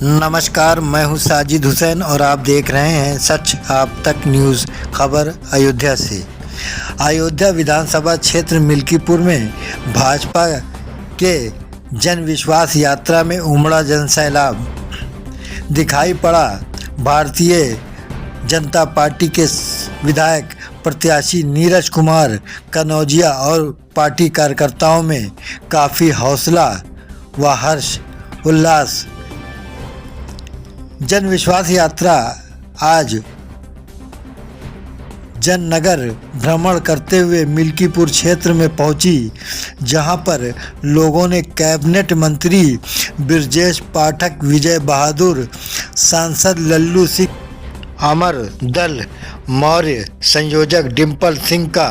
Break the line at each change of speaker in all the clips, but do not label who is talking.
नमस्कार, मैं हूं साजिद हुसैन और आप देख रहे हैं सच आप तक न्यूज़। खबर अयोध्या से। अयोध्या विधानसभा क्षेत्र मिल्कीपुर में भाजपा के जन विश्वास यात्रा में उमड़ा जनसैलाब दिखाई पड़ा। भारतीय जनता पार्टी के विधायक प्रत्याशी नीरज कुमार कनौजिया और पार्टी कार्यकर्ताओं में काफ़ी हौसला व हर्ष उल्लास। जन विश्वास यात्रा आज जननगर भ्रमण करते हुए मिल्कीपुर क्षेत्र में पहुंची, जहां पर लोगों ने कैबिनेट मंत्री ब्रजेश पाठक, विजय बहादुर, सांसद लल्लू सिंह, अमर दल मौर्य, संयोजक डिम्पल सिंह का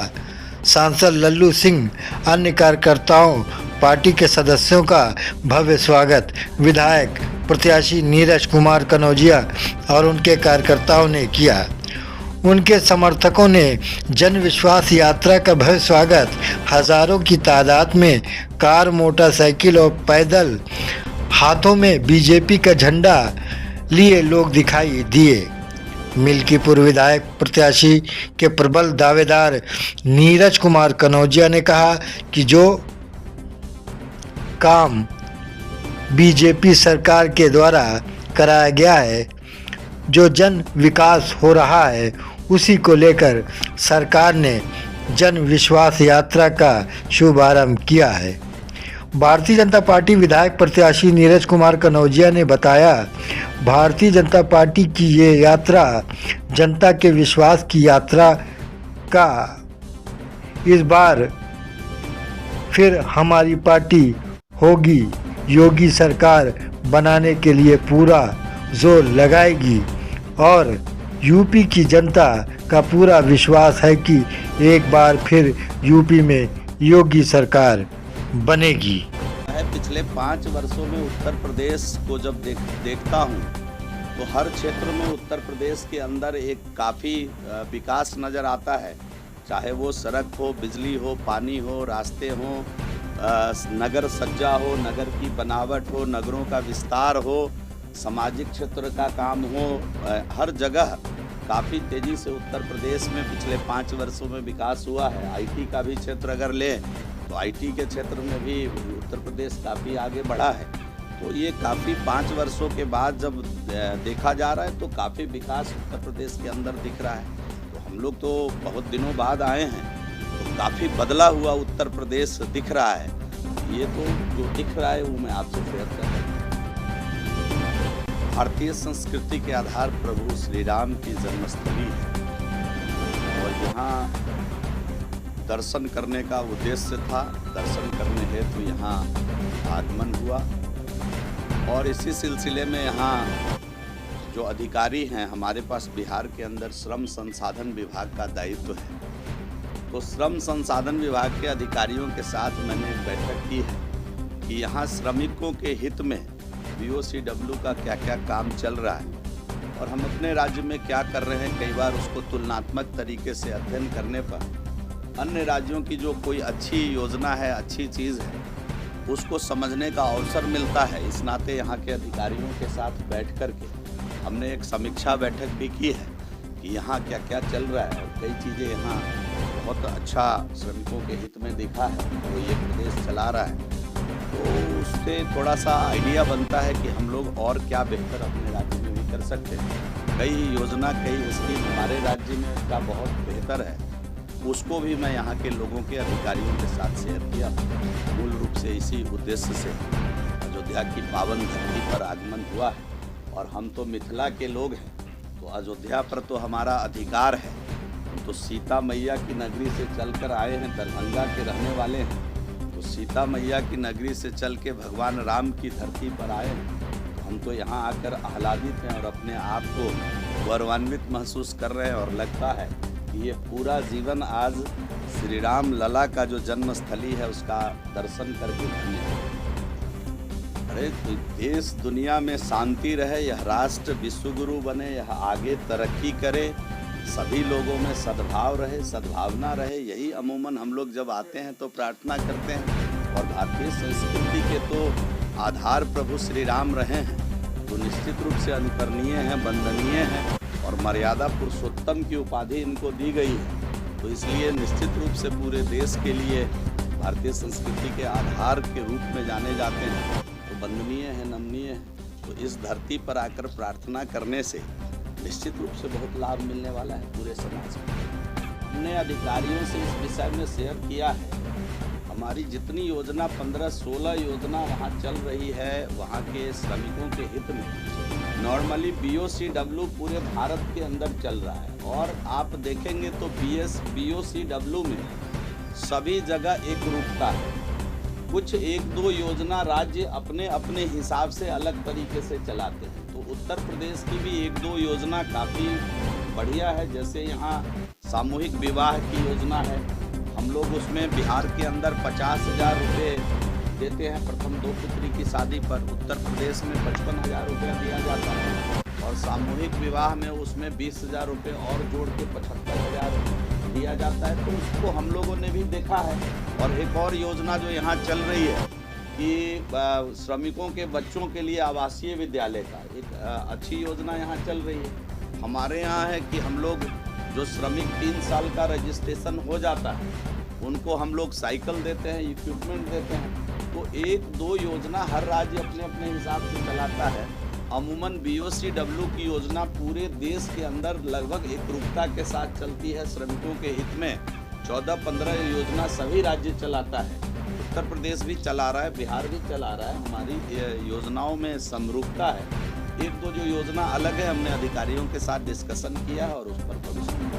सांसद लल्लू सिंह, अन्य कार्यकर्ताओं, पार्टी के सदस्यों का भव्य स्वागत विधायक प्रत्याशी नीरज कुमार कनौजिया और उनके कार्यकर्ताओं ने किया। उनके समर्थकों ने जन विश्वास यात्रा का भव्य स्वागत हजारों की तादाद में कार, मोटरसाइकिल और पैदल, हाथों में बीजेपी का झंडा लिए लोग दिखाई दिए। मिल्कीपुर विधायक प्रत्याशी के प्रबल दावेदार नीरज कुमार कनौजिया ने कहा कि जो काम बीजेपी सरकार के द्वारा कराया गया है, जो जन विकास हो रहा है, उसी को लेकर सरकार ने जन विश्वास यात्रा का शुभारंभ किया है। भारतीय जनता पार्टी विधायक प्रत्याशी नीरज कुमार कनौजिया ने बताया, भारतीय जनता पार्टी की ये यात्रा जनता के विश्वास की यात्रा का इस बार फिर हमारी पार्टी होगी, योगी सरकार बनाने के लिए पूरा जोर लगाएगी और यूपी की जनता का पूरा विश्वास है कि एक बार फिर यूपी में योगी सरकार बनेगी।
पिछले 5 वर्षों में उत्तर प्रदेश को जब देखता हूँ तो हर क्षेत्र में उत्तर प्रदेश के अंदर एक काफ़ी विकास नज़र आता है, चाहे वो सड़क हो, बिजली हो, पानी हो, रास्ते हो, नगर सज्जा हो, नगर की बनावट हो, नगरों का विस्तार हो, सामाजिक क्षेत्र का काम हो, हर जगह काफ़ी तेज़ी से उत्तर प्रदेश में पिछले 5 वर्षों में विकास हुआ है। आईटी का भी क्षेत्र अगर लें तो आईटी के क्षेत्र में भी उत्तर प्रदेश काफ़ी आगे बढ़ा है। तो ये काफ़ी 5 वर्षों के बाद जब देखा जा रहा है तो काफ़ी विकास उत्तर प्रदेश के अंदर दिख रहा है। तो हम लोग तो बहुत दिनों बाद आए हैं तो काफ़ी बदला हुआ उत्तर प्रदेश दिख रहा है। ये तो जो दिख रहा है वो मैं आपसे शेयर कर रहा हूँ। भारतीय संस्कृति के आधार प्रभु श्री राम की जन्मस्थली है और यहाँ दर्शन करने का उद्देश्य था। दर्शन करने हेतु यहाँ आगमन हुआ और इसी सिलसिले में यहाँ जो अधिकारी हैं, हमारे पास बिहार के अंदर श्रम संसाधन विभाग का दायित्व है, तो श्रम संसाधन विभाग के अधिकारियों के साथ मैंने एक बैठक की है कि यहाँ श्रमिकों के हित में BOCW का क्या क्या काम चल रहा है और हम अपने राज्य में क्या कर रहे हैं। कई बार उसको तुलनात्मक तरीके से अध्ययन करने पर अन्य राज्यों की जो कोई अच्छी योजना है, अच्छी चीज़ है, उसको समझने का अवसर मिलता है। इस नाते यहाँ के अधिकारियों के साथ बैठ कर के हमने एक समीक्षा बैठक भी की है कि यहाँ क्या क्या चल रहा है और कई चीज़ें यहाँ बहुत अच्छा श्रमिकों के हित में दिखा है, तो ये प्रदेश चला रहा है। तो उससे थोड़ा सा आइडिया बनता है कि हम लोग और क्या बेहतर अपने राज्य में भी कर सकते हैं। कई योजना, कई स्कीम हमारे राज्य में का बहुत बेहतर है, उसको भी मैं यहाँ के लोगों के अधिकारियों के साथ शेयर किया। मूल रूप से इसी उद्देश्य से अयोध्या की पावन धरती पर आगमन हुआ है और हम तो मिथिला के लोग हैं, तो अयोध्या पर तो हमारा अधिकार है। हम तो सीता मैया की नगरी से चलकर आए हैं, दरभंगा के रहने वाले हैं, तो सीता मैया की नगरी से चल के भगवान राम की धरती पर आए हैं। तो हम तो यहाँ आकर आह्लादित हैं और अपने आप को गौरवान्वित महसूस कर रहे हैं और लगता है कि ये पूरा जीवन आज श्री राम लला का जो जन्मस्थली है उसका दर्शन करके धन्य है। अरे देश दुनिया में शांति रहे, यह राष्ट्र विश्वगुरु बने, यह आगे तरक्की करे, सभी लोगों में सद्भाव रहे, सद्भावना रहे, यही अमूमन हम लोग जब आते हैं तो प्रार्थना करते हैं। और भारतीय संस्कृति के तो आधार प्रभु श्री राम रहे हैं, निश्चित रूप से अनुकरणीय हैं, वंदनीय हैं और मर्यादा पुरुषोत्तम की उपाधि इनको दी गई है। तो इसलिए निश्चित रूप से पूरे देश के लिए भारतीय संस्कृति के आधार के रूप में जाने जाते हैं, तो वंदनीय है, नमनीय है। तो इस धरती पर आकर प्रार्थना करने से निश्चित रूप से बहुत लाभ मिलने वाला है पूरे समाज को। हमने अधिकारियों से इस विषय में शेयर किया है। हमारी जितनी योजना 15-16 योजना वहाँ चल रही है, वहाँ के श्रमिकों के हित में। नॉर्मली BOCW पूरे भारत के अंदर चल रहा है और आप देखेंगे तो BOCW में सभी जगह एक रूपता है। कुछ 1-2 योजना राज्य अपने अपने हिसाब से अलग तरीके से चलाते हैं। तो उत्तर प्रदेश की भी 1-2 योजना काफ़ी बढ़िया है। जैसे यहाँ सामूहिक विवाह की योजना है, हम लोग उसमें बिहार के अंदर 50,000 रुपये देते हैं प्रथम 2 पुत्री की शादी पर। उत्तर प्रदेश में 55,000 रुपया दिया जाता है और सामूहिक विवाह में उसमें 20,000 रुपये और जोड़ के 75,000 दिया जाता है। तो उसको हम लोगों ने भी देखा है। और एक और योजना जो यहाँ चल रही है कि श्रमिकों के बच्चों के लिए आवासीय विद्यालय का एक अच्छी योजना यहाँ चल रही है। हमारे यहाँ है कि हम लोग जो श्रमिक 3 साल का रजिस्ट्रेशन हो जाता है उनको हम लोग साइकिल देते हैं, इक्विपमेंट देते हैं। तो 1-2 योजना हर राज्य अपने अपने हिसाब से चलाता है। अमूमन BOCW की योजना पूरे देश के अंदर लगभग एकरूपता के साथ चलती है श्रमिकों के हित में। 14-15 योजना सभी राज्य चलाता है। उत्तर प्रदेश भी चला रहा है, बिहार भी चला रहा है। हमारी योजनाओं में समरूपता है। 1-2 जो योजना अलग है, हमने अधिकारियों के साथ डिस्कशन किया है और उस पर भविष्य में